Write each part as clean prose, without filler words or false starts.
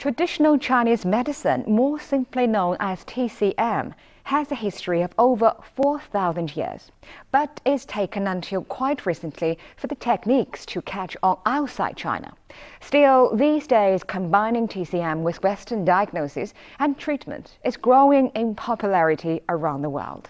Traditional Chinese medicine, more simply known as TCM, has a history of over 4,000 years, but is taken until quite recently for the techniques to catch on outside China. Still, these days, combining TCM with Western diagnosis and treatment is growing in popularity around the world.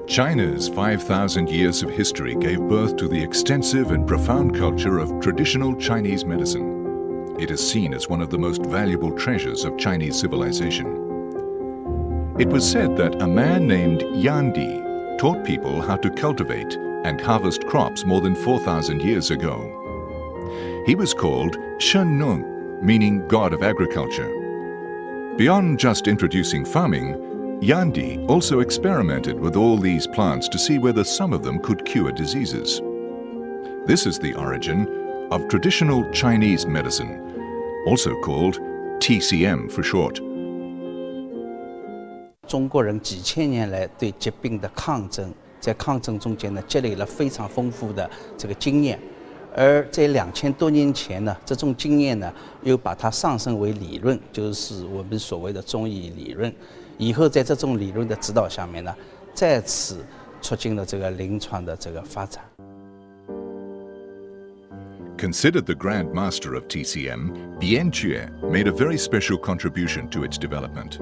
China's 5,000 years of history gave birth to the extensive and profound culture of traditional Chinese medicine. It is seen as one of the most valuable treasures of Chinese civilization. It was said that a man named Yan Di taught people how to cultivate and harvest crops more than 4,000 years ago. He was called Shen Nung, meaning God of Agriculture. Beyond just introducing farming, Yan Di also experimented with all these plants to see whether some of them could cure diseases. This is the origin of traditional Chinese medicine, also called TCM for short. 中国人几千年来对疾病的抗争，在抗争中间呢，积累了非常丰富的这个经验，而在2000多年前呢，这种经验呢，又把它上升为理论，就是我们所谓的中医理论。以后在这种理论的指导下面呢，再次促进了这个临床的这个发展。 Considered the Grand Master of TCM, Bian Jue made a very special contribution to its development.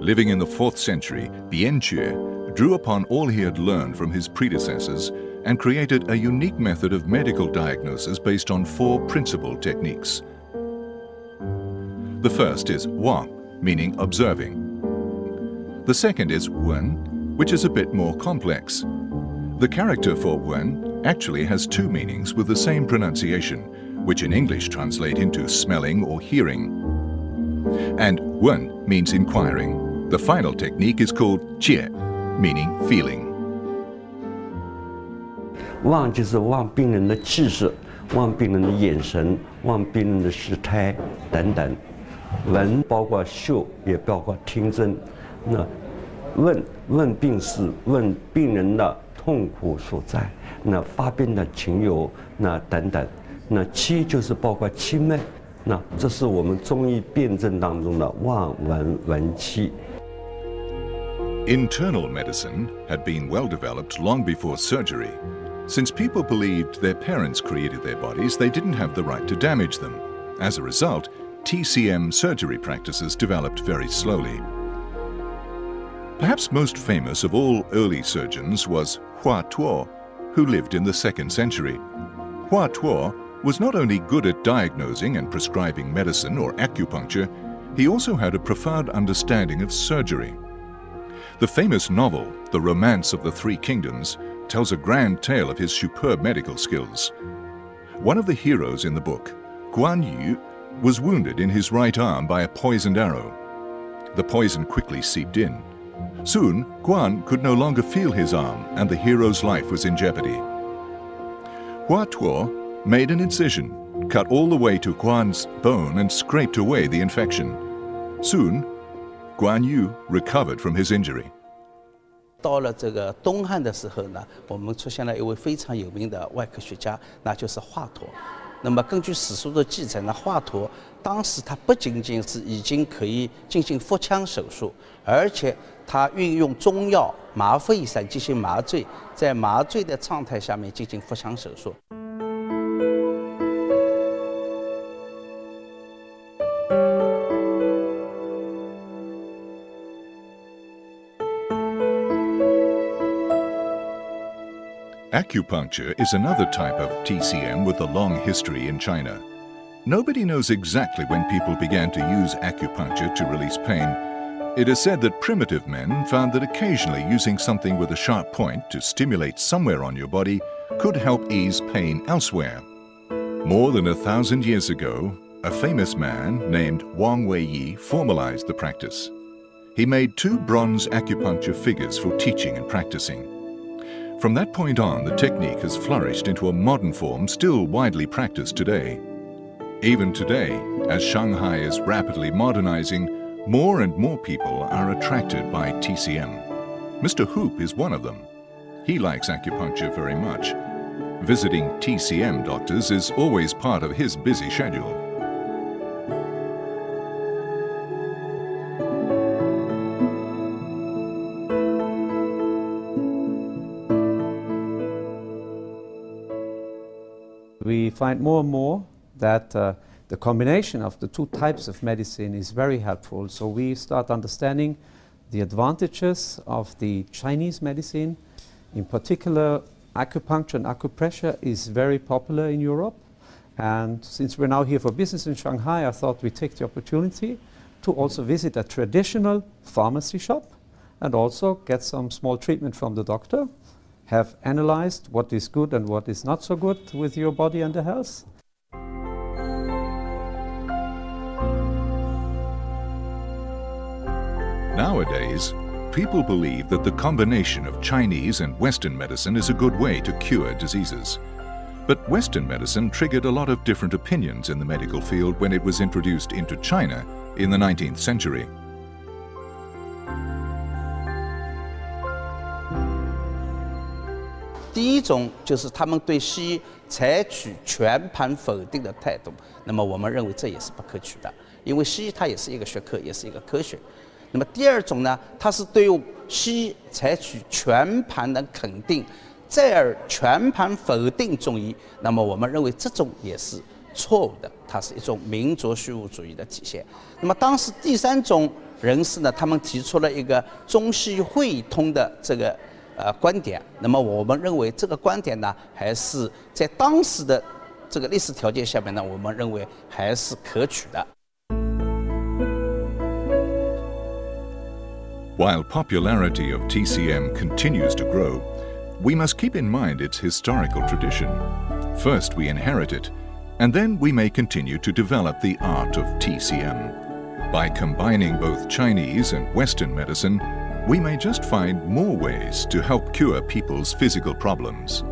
Living in the 4th century, Bian Jue drew upon all he had learned from his predecessors and created a unique method of medical diagnosis based on 4 principal techniques. The first is Wang, meaning observing. The second is Wen, which is a bit more complex. The character for Wen actually has 2 meanings with the same pronunciation, which in English translate into smelling or hearing. And Wen means inquiring. The final technique is called Jie, meaning feeling. 望就是望病人的气势，望病人的眼神，望病人的神态等等。闻包括嗅，也包括听诊。那问病是问病人的痛苦所在，那发病的情由，那等等。那气就是包括气脉，那这是我们中医辨证当中的望闻闻气。 Internal medicine had been well developed long before surgery. Since people believed their parents created their bodies, they didn't have the right to damage them. As a result, TCM surgery practices developed very slowly. Perhaps most famous of all early surgeons was Hua Tuo, who lived in the 2nd century. Hua Tuo was not only good at diagnosing and prescribing medicine or acupuncture, he also had a profound understanding of surgery. The famous novel, The Romance of the Three Kingdoms, tells a grand tale of his superb medical skills. One of the heroes in the book, Guan Yu, was wounded in his right arm by a poisoned arrow. The poison quickly seeped in. Soon, Guan could no longer feel his arm, and the hero's life was in jeopardy. Hua Tuo made an incision, cut all the way to Guan's bone, and scraped away the infection. Soon, Guan Yu recovered from his injury. 到了这个东汉的时候呢，我们出现了一位非常有名的外科学家，那就是华佗。那么根据史书的记载呢，华佗当时他不仅仅是已经可以进行腹腔手术，而且他运用中药麻沸散进行麻醉，在麻醉的状态下面进行腹腔手术。 Acupuncture is another type of TCM with a long history in China. Nobody knows exactly when people began to use acupuncture to release pain. It is said that primitive men found that occasionally using something with a sharp point to stimulate somewhere on your body could help ease pain elsewhere. More than 1,000 years ago, a famous man named Wang Weiyi formalized the practice. He made 2 bronze acupuncture figures for teaching and practicing. From that point on, the technique has flourished into a modern form still widely practiced today. Even today, as Shanghai is rapidly modernizing, more and more people are attracted by TCM. Mr. Hoop is one of them. He likes acupuncture very much. Visiting TCM doctors is always part of his busy schedule. We find more and more that the combination of the two types of medicine is very helpful. So we start understanding the advantages of the Chinese medicine. In particular, acupuncture and acupressure is very popular in Europe. And since we're now here for business in Shanghai, I thought we'd take the opportunity to also visit a traditional pharmacy shop and also get some small treatment from the doctor, have analyzed what is good and what is not so good with your body and the health. Nowadays, people believe that the combination of Chinese and Western medicine is a good way to cure diseases. But Western medicine triggered a lot of different opinions in the medical field when it was introduced into China in the 19th century. First, 第一种就是他们对西医采取全盘否定的态度，那么我们认为这也是不可取的，因为西医它也是一个学科，也是一个科学。那么第二种呢，它是对西医采取全盘的肯定，再而全盘否定中医，那么我们认为这种也是错误的，它是一种民族虚无主义的体现。那么当时第三种人士呢，他们提出了一个中西汇通的这个观点，那么我们认为这个观点呢，还是在当时的这个历史条件下面呢，我们认为还是可取的。While popularity of TCM continues to grow, we must keep in mind its historical tradition. First, we inherit it, and then we may continue to develop the art of TCM. By combining both Chinese and Western medicine, we may just find more ways to help cure people's physical problems.